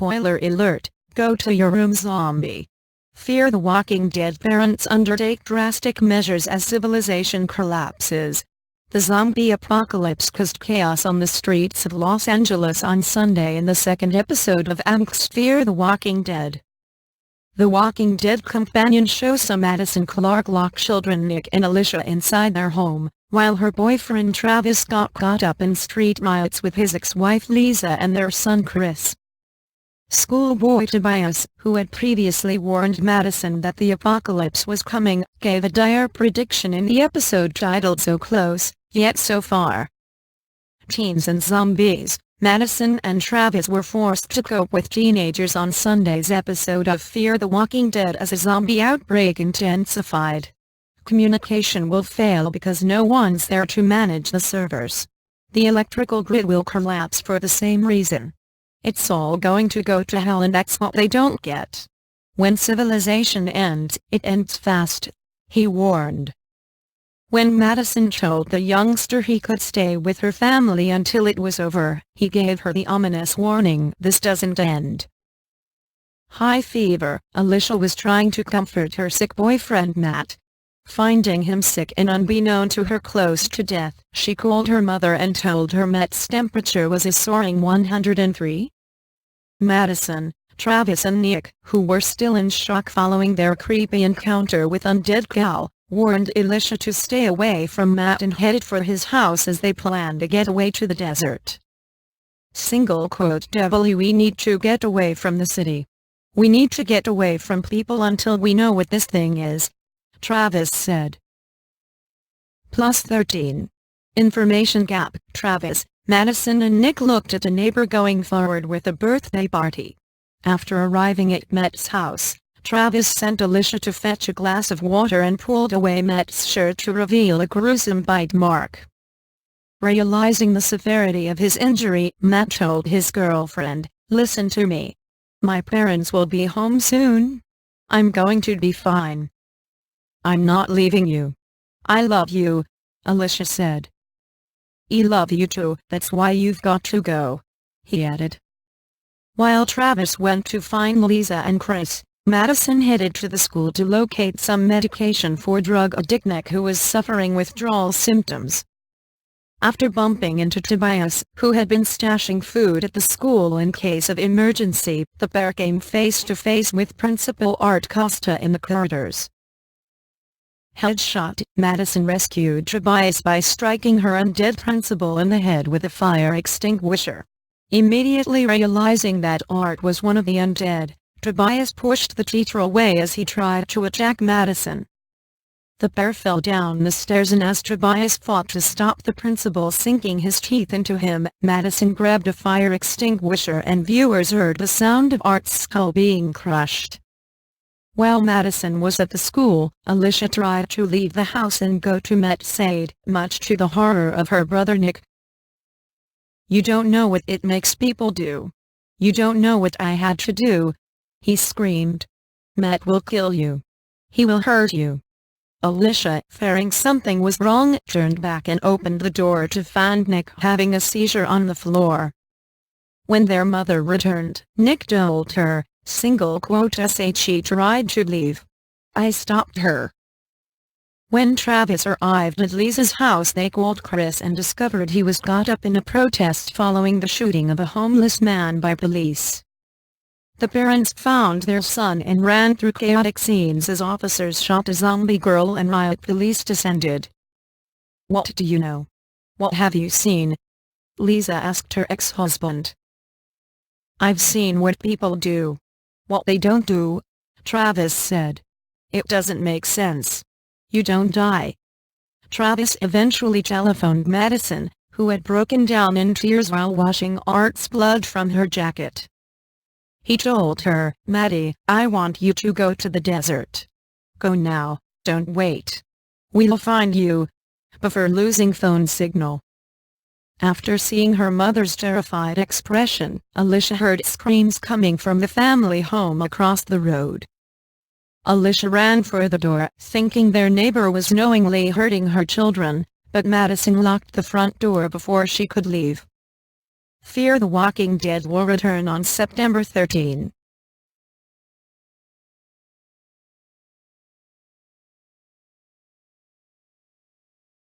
Spoiler alert, go to your room zombie. Fear the Walking Dead parents undertake drastic measures as civilization collapses. The zombie apocalypse caused chaos on the streets of Los Angeles on Sunday in the second episode of AMC's Fear the Walking Dead. The Walking Dead companion show saw Madison Clark lock children Nick and Alicia inside their home, while her boyfriend Travis got caught up in street riots with his ex-wife Liza and their son Chris. Schoolboy Tobias, who had previously warned Madison that the apocalypse was coming, gave a dire prediction in the episode titled So Close, Yet So Far. Teens and zombies. Madison and Travis were forced to cope with teenagers on Sunday's episode of Fear the Walking Dead as a zombie outbreak intensified. Communication will fail because no one's there to manage the servers. The electrical grid will collapse for the same reason. It's all going to go to hell, and that's what they don't get. When civilization ends, it ends fast, he warned. When Madison told the youngster he could stay with her family until it was over, he gave her the ominous warning, "This doesn't end." High fever. Alicia was trying to comfort her sick boyfriend Matt. Finding him sick and unbeknown to her close to death, she called her mother and told her Matt's temperature was a soaring 103. Madison, Travis and Nick, who were still in shock following their creepy encounter with Undead Cal, warned Alicia to stay away from Matt and headed for his house as they planned a getaway to the desert. "We need to get away from the city. We need to get away from people until we know what this thing is," Travis said. +13. Information gap. Travis, Madison and Nick looked at a neighbor going forward with a birthday party. After arriving at Matt's house, Travis sent Alicia to fetch a glass of water and pulled away Matt's shirt to reveal a gruesome bite mark. Realizing the severity of his injury, Matt told his girlfriend, "Listen to me. My parents will be home soon. I'm going to be fine. I'm not leaving you. I love you," Alicia said. "I love you too, that's why you've got to go," he added. While Travis went to find Liza and Chris, Madison headed to the school to locate some medication for drug addict Nick, who was suffering withdrawal symptoms. After bumping into Tobias, who had been stashing food at the school in case of emergency, the pair came face to face with Principal Art Costa in the corridors. Headshot. Madison rescued Tobias by striking her undead principal in the head with a fire extinguisher. Immediately realizing that Art was one of the undead, Tobias pushed the teacher away as he tried to attack Madison. The pair fell down the stairs, and as Tobias fought to stop the principal sinking his teeth into him, Madison grabbed a fire extinguisher and viewers heard the sound of Art's skull being crushed. While Madison was at the school, Alicia tried to leave the house and go to Matt's aid, much to the horror of her brother Nick. "You don't know what it makes people do. You don't know what I had to do," he screamed. "Matt will kill you. He will hurt you." Alicia, fearing something was wrong, turned back and opened the door to find Nick having a seizure on the floor. When their mother returned, Nick told her, "She tried to leave. I stopped her." When Travis arrived at Liza's house, they called Chris and discovered he was caught up in a protest following the shooting of a homeless man by police. The parents found their son and ran through chaotic scenes as officers shot a zombie girl and riot police descended. "What do you know? What have you seen?" Liza asked her ex-husband. "I've seen what people do. What they don't do," Travis said. "It doesn't make sense. You don't die." Travis eventually telephoned Madison, who had broken down in tears while washing Art's blood from her jacket. He told her, "Maddie, I want you to go to the desert. Go now, don't wait. We'll find you." Before losing phone signal. After seeing her mother's terrified expression, Alicia heard screams coming from the family home across the road. Alicia ran for the door, thinking their neighbor was knowingly hurting her children, but Madison locked the front door before she could leave. Fear the Walking Dead will return on September 13.